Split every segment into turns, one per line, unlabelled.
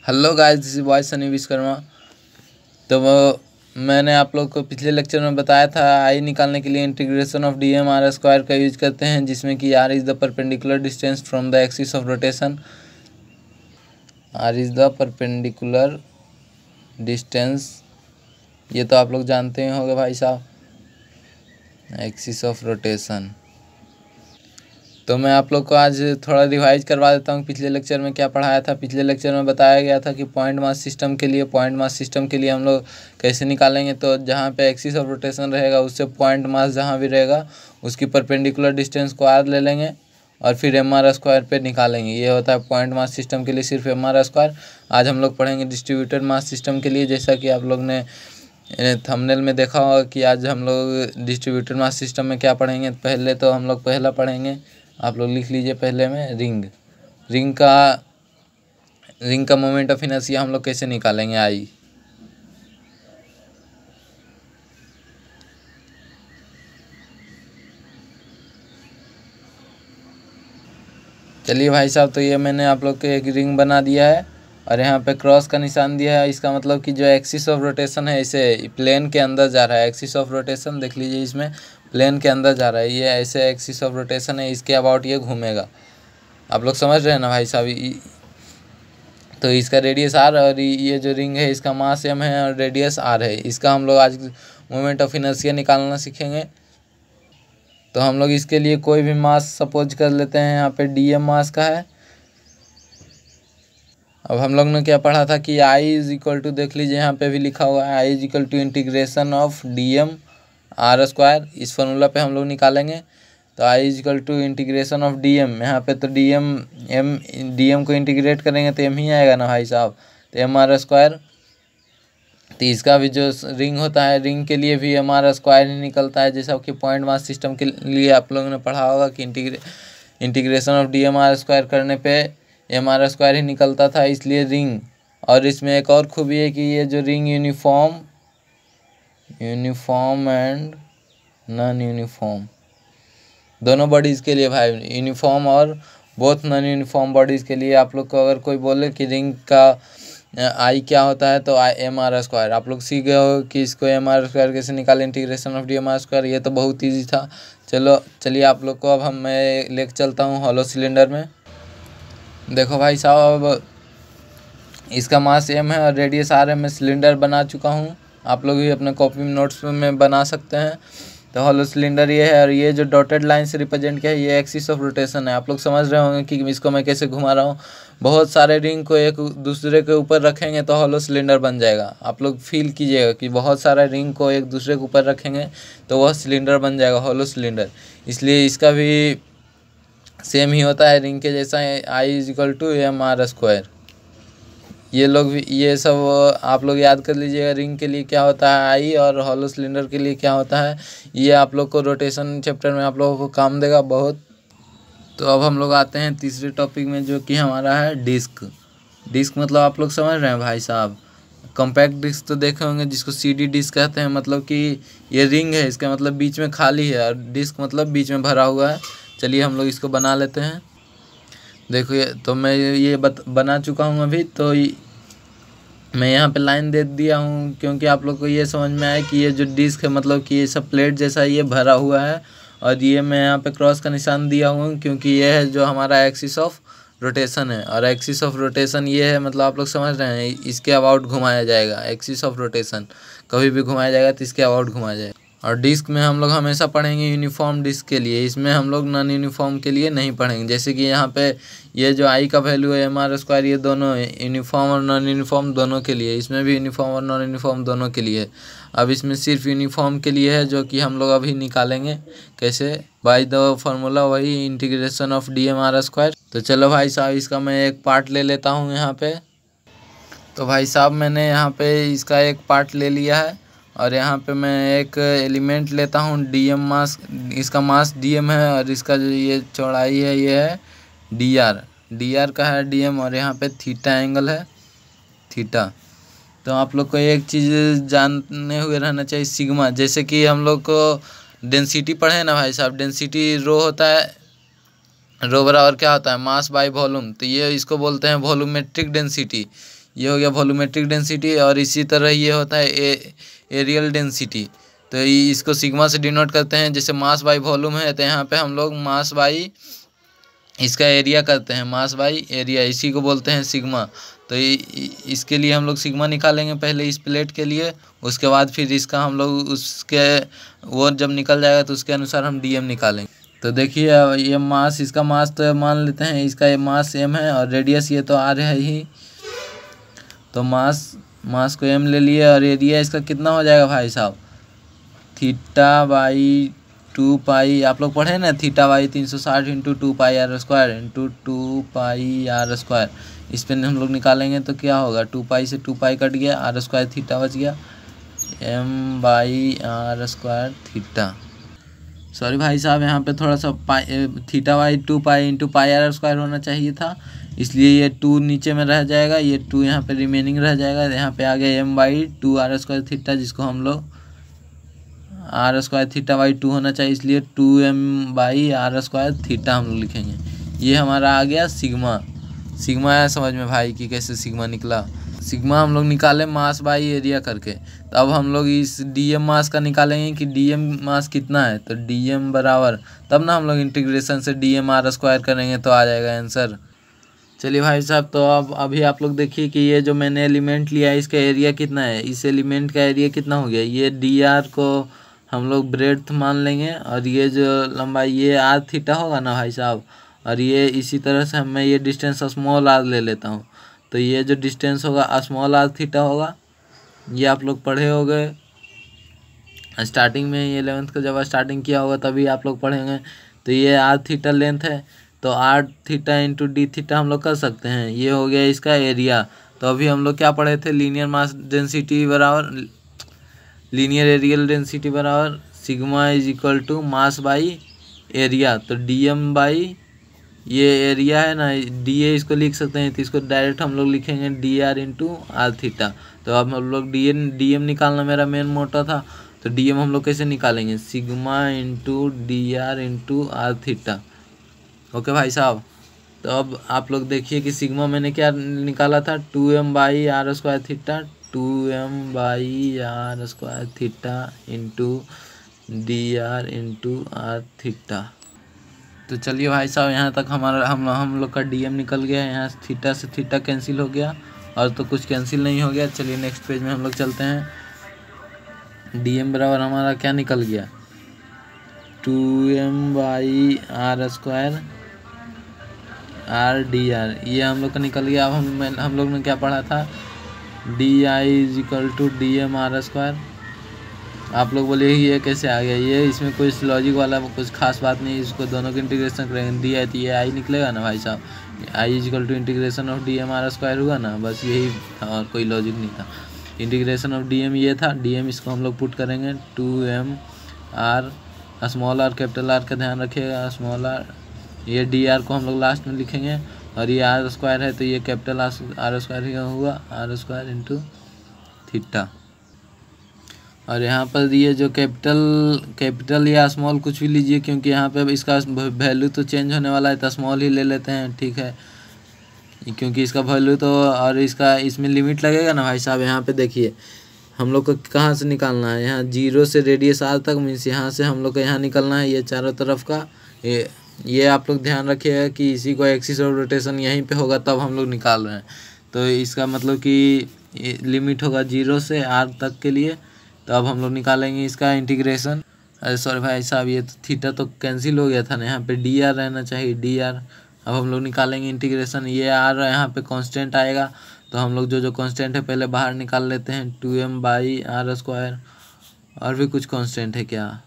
Hello guys, this is boy Sunny Vishwakarma. तो मैंने आप लोग को पिछले लेक्चर में बताया था आई निकालने के लिए integration of D M R square का यूज करते हैं, जिसमें कि r is the perpendicular distance from the axis of rotation. R is the perpendicular distance, ये तो आप लोग जानते ही होंगे भाई साहब, एक्सिस ऑफ रोटेशन। तो मैं आप लोग को आज थोड़ा रिवाइज करवा देता हूँ पिछले लेक्चर में क्या पढ़ाया था। पिछले लेक्चर में बताया गया था कि पॉइंट मास सिस्टम के लिए हम लोग कैसे निकालेंगे। तो जहाँ पे एक्सिस ऑफ रोटेशन रहेगा उससे पॉइंट मास जहाँ भी रहेगा उसकी परपेंडिकुलर डिस्टेंस को आर ले लेंगे और फिर एम आर स्क्वायर पे निकालेंगे। ये होता है पॉइंट मास सिस्टम के लिए सिर्फ एम आर स्क्वायर। आज हम लोग पढ़ेंगे डिस्ट्रीब्यूटेड मास सिस्टम के लिए। जैसा कि आप लोग ने थंबनेल में देखा होगा कि आज हम लोग डिस्ट्रीब्यूटेड मास सिस्टम में क्या पढ़ेंगे। पहले तो हम लोग पहला पढ़ेंगे, आप लोग लिख लीजिए पहले में रिंग का मोमेंट ऑफ इनर्शिया हम लोग कैसे निकालेंगे। आई चलिए भाई साहब, तो ये मैंने आप लोग के एक रिंग बना दिया है और यहाँ पे क्रॉस का निशान दिया है। इसका मतलब कि जो एक्सिस ऑफ रोटेशन है इसे प्लेन के अंदर जा रहा है। एक्सिस ऑफ रोटेशन देख लीजिए, इसमें प्लेन के अंदर जा रहा है। ये ऐसे एक्सिस ऑफ रोटेशन है, इसके अबाउट ये घूमेगा। आप लोग समझ रहे हैं ना भाई साहब। तो इसका रेडियस आर और ये जो रिंग है इसका मास एम है और रेडियस आर है। इसका हम लोग आज मोमेंट ऑफ इनर्शिया निकालना सीखेंगे। तो हम लोग इसके लिए कोई भी मास सपोज कर लेते हैं, यहाँ पे डी एम मास का है। अब हम लोग ने क्या पढ़ा था कि आई इज इक्वल टू, देख लीजिए यहाँ पे भी लिखा हुआ है, I is equal to integration of D M R square. इस फॉर्मूला पे हम लोग निकालेंगे। तो I is equal to integration of D M, यहाँ पे तो डी एम को इंटीग्रेट करेंगे तो एम ही आएगा ना भाई साहब, तो एम आर स्क्वायर। तो इसका भी जो रिंग होता है, रिंग के लिए भी एम आर स्क्वायर ही निकलता है। जैसा कि पॉइंट मास सिस्टम के लिए आप लोगों ने पढ़ा होगा कि integration of D M R square करने पे एम आर स्क्वायर ही निकलता था, इसलिए रिंग। और इसमें एक और खूबी है कि ये जो ring uniform and non uniform दोनों बॉडीज़ के लिए भाई, यूनिफॉर्म और बोथ नॉन यूनिफॉर्म बॉडीज़ के लिए। आप लोग को अगर कोई बोले कि रिंग का आई क्या होता है तो आई एम आर स्क्वायर। आप लोग सीख गए हो कि इसको एम आर स्क्वायर कैसे निकालें, integration of D M R square. ये तो बहुत ईजी था। चलिए आप लोग को अब मैं लेके चलता हूँ हॉलो सिलेंडर में। देखो भाई साहब, अब इसका मास एम है और रेडियस आर है। मैं सिलेंडर बना चुका हूँ, आप लोग भी अपने कॉपी में नोट्स में बना सकते हैं। तो हॉलो सिलेंडर ये है और ये जो डॉटेड लाइन से रिप्रेजेंट किया है ये एक्सिस ऑफ रोटेशन है। आप लोग समझ रहे होंगे कि इसको मैं कैसे घुमा रहा हूँ। बहुत सारे रिंग को एक दूसरे के ऊपर रखेंगे तो हॉलो सिलेंडर बन जाएगा। आप लोग फील कीजिएगा कि बहुत सारे रिंग को एक दूसरे के ऊपर रखेंगे तो वह सिलेंडर बन जाएगा, हॉलो सिलेंडर। इसलिए इसका भी सेम ही होता है रिंग के जैसा, I is equal to M are square. ये लोग भी ये सब आप लोग याद कर लीजिएगा, रिंग के लिए क्या होता है आई और हॉलो सिलेंडर के लिए क्या होता है। ये आप लोग को रोटेशन चैप्टर में आप लोगों को काम देगा बहुत। तो अब हम लोग आते हैं तीसरे टॉपिक में, जो कि हमारा है डिस्क। डिस्क मतलब आप लोग समझ रहे हैं भाई साहब, कॉम्पैक्ट डिस्क तो देखे होंगे जिसको सीडी डिस्क कहते हैं। मतलब कि ये रिंग है, इसका मतलब बीच में खाली है और डिस्क मतलब बीच में भरा हुआ है। चलिए हम लोग इसको बना लेते हैं। देखो ये तो मैं ये बना चुका हूँ अभी। तो मैं यहाँ पे लाइन दे दिया हूँ क्योंकि आप लोग को ये समझ में आए कि ये जो डिस्क है मतलब कि ये सब प्लेट जैसा ये भरा हुआ है। और ये मैं यहाँ पे क्रॉस का निशान दिया हूँ क्योंकि ये है जो हमारा एक्सिस ऑफ रोटेशन है। और एक्सिस ऑफ रोटेशन ये है, मतलब आप लोग समझ रहे हैं, इसके अबाउट घुमाया जाएगा। एक्सिस ऑफ रोटेशन कभी भी घुमाया जाएगा तो इसके अबाउट घुमाया जाएगा। और डिस्क में हम लोग हमेशा पढ़ेंगे यूनिफॉर्म डिस्क के लिए, इसमें हम लोग नॉन यूनिफॉर्म के लिए नहीं पढ़ेंगे। जैसे कि यहाँ पे ये जो आई का वैल्यू है एम आर स्क्वायर, ये दोनों यूनिफॉर्म और नॉन यूनिफॉर्म दोनों के लिए। इसमें भी यूनिफॉर्म और नॉन यूनिफॉर्म दोनों के लिए है। अब इसमें सिर्फ यूनिफॉर्म के लिए है, जो कि हम लोग अभी निकालेंगे कैसे, बाय द फार्मूला, वही integration of D M R square. तो चलो भाई साहब, इसका मैं एक पार्ट ले लेता हूँ यहाँ पे। तो भाई साहब मैंने यहाँ पे इसका एक पार्ट ले लिया है और यहाँ पे मैं एक एलिमेंट लेता हूँ डी एम मास। इसका मास डी एम है और इसका जो ये चौड़ाई है ये है डी आर का है डी एम। और यहाँ पे थीटा एंगल है, थीटा। तो आप लोग को एक चीज़ जानने हुए रहना चाहिए, सिग्मा। जैसे कि हम लोग को डेंसिटी पढ़े ना भाई साहब, डेंसिटी रो होता है, रो बराबर क्या होता है, मास बाय वॉल्यूम। तो ये इसको बोलते हैं वॉल्यूमेट्रिक डेंसिटी। ये हो गया वॉल्यूमेट्रिक डेंसिटी, और इसी तरह ये होता है एरियल डेंसिटी। तो इसको सिग्मा से डिनोट करते हैं। जैसे मास बाई वॉल्यूम है, तो यहाँ पे हम लोग मास बाई इसका एरिया करते हैं, मास बाई एरिया, इसी को बोलते हैं सिग्मा। तो इसके लिए हम लोग सिग्मा निकालेंगे पहले इस प्लेट के लिए, उसके बाद फिर इसका हम लोग उसके वो जब निकल जाएगा तो उसके अनुसार हम डीएम निकालेंगे। तो देखिए ये मास, इसका मास तो मान लेते हैं, इसका ये मास m है और रेडियस ये तो r है ही। तो मास को m ले लिए और एरिया इसका कितना हो जाएगा भाई साहब, थीटा बाई 2 पाई। आप लोग पढ़े ना, theta by 360 into 2 pi r square into 2 pi r square. इस पर हम लोग निकालेंगे तो क्या होगा, 2 पाई से 2 पाई कट गया, आर स्क्वायर थीटा बच गया, m by r square theta. Sorry भाई साहब, यहाँ पे थोड़ा सा theta by 2 pi into pi r square होना चाहिए था, इसलिए ये 2 नीचे में रह जाएगा, ये 2 यहाँ पे रिमेनिंग रह जाएगा। यहाँ पे आ गया m by 2 r square theta, जिसको हम लोग आर स्क्वायर थीटा बाई 2 होना चाहिए, इसलिए 2m by r square theta हम लोग लिखेंगे। ये हमारा आ गया सिग्मा। सिग्मा आया समझ में भाई कि कैसे सिग्मा निकला। सिग्मा हम लोग निकाले मास बाई एरिया करके। तो अब हम लोग इस डीएम मास का निकालेंगे कि डीएम मास कितना है। तो डीएम बराबर, तब ना हम लोग इंटीग्रेशन से डीएम आर स्क्वायर करेंगे तो आ जाएगा आंसर। चलिए भाई साहब, तो अब अभी आप लोग देखिए कि ये जो मैंने एलिमेंट लिया है इसका एरिया कितना है, इस एलिमेंट का एरिया कितना हो गया। ये डी आर को हम लोग ब्रेड्थ मान लेंगे, और ये जो लंबाई ये आर थीटा होगा ना भाई साहब, और ये इसी तरह से मैं ये डिस्टेंस स्मॉल आर ले लेता हूँ। तो ये जो डिस्टेंस होगा स्मॉल आर थीटा होगा, ये आप लोग पढ़े होंगे स्टार्टिंग में, ये 11th का जब स्टार्टिंग किया होगा तभी आप लोग पढ़ेंगे। तो ये आर थीटा लेंथ है, तो r theta into d theta हम लोग कर सकते हैं। ये हो गया इसका एरिया। तो अभी हम लोग क्या पढ़े थे, लीनियर मास डेंसिटी बराबर लीनियर एरियल डेंसिटी बराबर sigma is equal to mass by area. तो डीएम बाई ये एरिया है ना, डी ए इसको लिख सकते हैं, तो इसको डायरेक्ट हम लोग लिखेंगे d r into r theta. तो अब हम लोग डी एम निकालना मेरा मेन मोटा था, तो डी एम हम लोग कैसे निकालेंगे, sigma into d r into r theta. Okay भाई साहब, तो अब आप लोग देखिए कि सिग्मा मैंने क्या निकाला था, 2m by r square theta, 2m by r square theta into d r into r theta. तो चलिए भाई साहब, यहाँ तक हमारा हम लोग का डीएम निकल गया। यहाँ थीटा से थीटा कैंसिल हो गया, और तो कुछ कैंसिल नहीं हो गया। चलिए नेक्स्ट पेज में हम लोग चलते हैं। डीएम बराबर हमारा क्या निकल गया, 2m by r square r d r, ये हम लोग का निकल गया। अब हम लोग ने क्या पढ़ा था, d I is equal to d M R square. आप लोग बोलिए ये कैसे आ गया, ये इसमें कोई लॉजिक वाला कुछ खास बात नहीं, इसको दोनों के इंटीग्रेशन करेंगे, डी आई तो ये आई निकलेगा ना भाई साहब, I is equal to integration of D M R square हुआ ना, बस यही था और कोई लॉजिक नहीं था। इंटीग्रेशन ऑफ डी एम ये था, डी एम इसको हम लोग पुट करेंगे 2m r, small r capital R का ध्यान रखिएगा, स्मॉल आर, ये डी आर को हम लोग लास्ट में लिखेंगे, और ये आर स्क्वायर है तो ये कैपिटल आर स्क्वायर ही हुआ, आर स्क्वायर इंटू थीटा। और यहाँ पर ये जो कैपिटल या स्मॉल कुछ भी लीजिए, क्योंकि यहाँ पे इसका वैल्यू तो चेंज होने वाला है, तो स्मॉल ही ले लेते हैं, ठीक है, क्योंकि इसका वैल्यू तो, और इसका इसमें लिमिट लगेगा ना भाई साहब। यहाँ पे देखिए हम लोग को कहाँ से निकालना है, यहाँ 0 से रेडियस आर तक, मीन्स यहाँ से हम लोग को यहाँ निकलना है, ये चारों तरफ का। ये आप लोग ध्यान रखिएगा कि इसी को एक्सिस ऑफ रोटेशन यहीं पे होगा तब हम लोग निकाल रहे हैं। तो इसका मतलब कि लिमिट होगा 0 से आर तक के लिए। तो अब हम लोग निकालेंगे इसका इंटीग्रेशन। अरे सॉरी भाई साहब, ये तो थीटा तो कैंसिल हो गया था ना, यहाँ पे डी आर रहना चाहिए, डी आर। अब हम लोग निकालेंगे इंटीग्रेशन, ये आर यहाँ पे कांस्टेंट आएगा, तो हम लोग जो कांस्टेंट है पहले बाहर निकाल लेते हैं, 2m बाई आर स्क्वायर। और भी कुछ कांस्टेंट है क्या,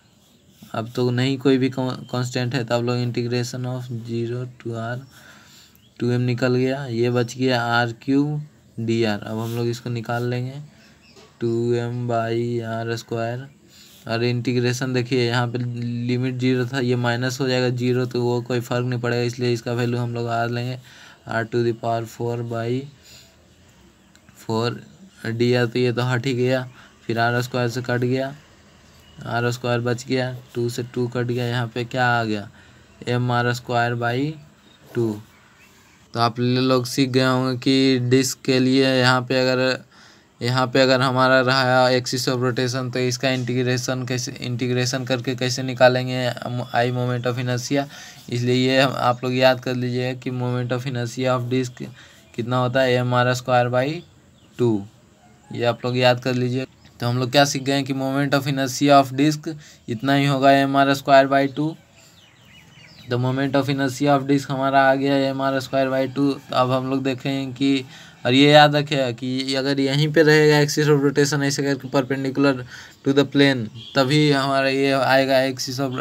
अब तो नहीं कोई भी कांस्टेंट है, तो अब लोग integration of 0 to are, 2m निकल गया, ये बच गया आर क्यूब डी आर। अब हम लोग इसको निकाल लेंगे 2m बाई आर स्क्वायर, और इंटीग्रेशन देखिए यहाँ पे लिमिट 0 था, ये माइनस हो जाएगा 0, तो वो कोई फ़र्क नहीं पड़ेगा, इसलिए इसका वैल्यू हम लोग आर लेंगे, r⁴ बाई 4 डी आर। तो ये तो हट ही गया, फिर आर स्क्वायर से कट गया, आर स्क्वायर बच गया, 2 से 2 कट गया, यहाँ पे क्या आ गया, m r स्क्वायर बाई 2। तो आप लोग सीख गए होंगे कि डिस्क के लिए यहाँ पे अगर हमारा रहा एक्सिस ऑफ रोटेशन, तो इसका इंटीग्रेशन करके कैसे निकालेंगे आई मोमेंट ऑफ इनर्शिया। इसलिए ये आप लोग याद कर लीजिएगा कि moment of inertia of disc कितना होता है, mr²/2। ये आप लोग याद कर लीजिए। तो हम लोग क्या सीख गए कि moment of inertia of disc इतना ही होगा, mr²/2। तो moment of inertia of disc हमारा आ गया mr²/2। अब हम लोग देखें कि, और ये याद रखिएगा कि अगर यहीं पे रहेगा एक्सिस ऑफ रोटेशन ऐसे करके परपेंडिकुलर टू द प्लेन, तभी हमारा ये आएगा axis of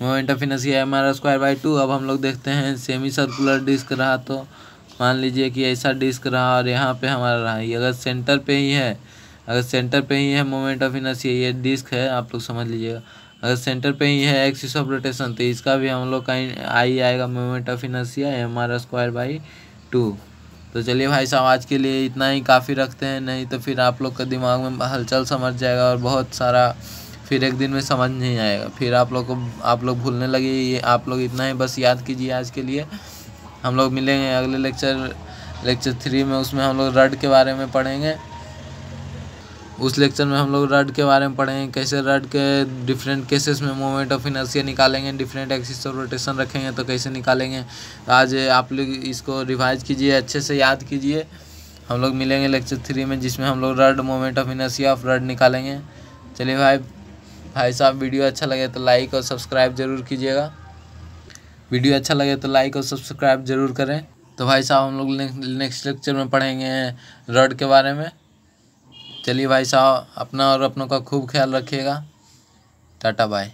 moment of inertia mr²/2। अब हम लोग देखते हैं सेमी सर्कुलर डिस्क रहा, तो मान लीजिए कि ऐसा डिस्क रहा और यहाँ पे हमारा रहा, ये अगर सेंटर पे ही है मोमेंट ऑफ इनर्शिया, ये डिस्क है आप लोग समझ लीजिएगा। अगर सेंटर पे ही है एक्सिस ऑफ रोटेशन, तो इसका भी हम लोग का आई आएगा मोमेंट ऑफ इनर्शिया mr²/2। तो चलिए भाई साहब, आज के लिए इतना ही काफ़ी रखते हैं, नहीं तो फिर आप लोग का दिमाग में हलचल समझ जाएगा और बहुत सारा फिर एक दिन में समझ नहीं आएगा, फिर आप लोग भूलने लगे। ये आप लोग इतना ही बस याद कीजिए आज के लिए। हम लोग मिलेंगे अगले लेक्चर 3 में, उसमें हम लोग रड के बारे में पढ़ेंगे। उस लेक्चर में हम लोग रड के बारे में पढ़ेंगे, कैसे रड के डिफरेंट केसेस में मोमेंट ऑफ इनर्शिया निकालेंगे, डिफरेंट एक्सिस ऑफ रोटेशन रखेंगे तो कैसे निकालेंगे। आज आप लोग इसको रिवाइज कीजिए, अच्छे से याद कीजिए। हम लोग मिलेंगे लेक्चर 3 में, जिसमें हम लोग rod moment of inertia of rod निकालेंगे। चलिए भाई साहब, वीडियो अच्छा लगे तो लाइक और सब्सक्राइब जरूर कीजिएगा। वीडियो अच्छा लगे तो लाइक और सब्सक्राइब जरूर करें। तो भाई साहब, हम लोग नेक्स्ट लेक्चर में पढ़ेंगे रड के बारे में। चलिए भाई साहब, अपना और अपनों का खूब ख्याल रखिएगा। Tata bye.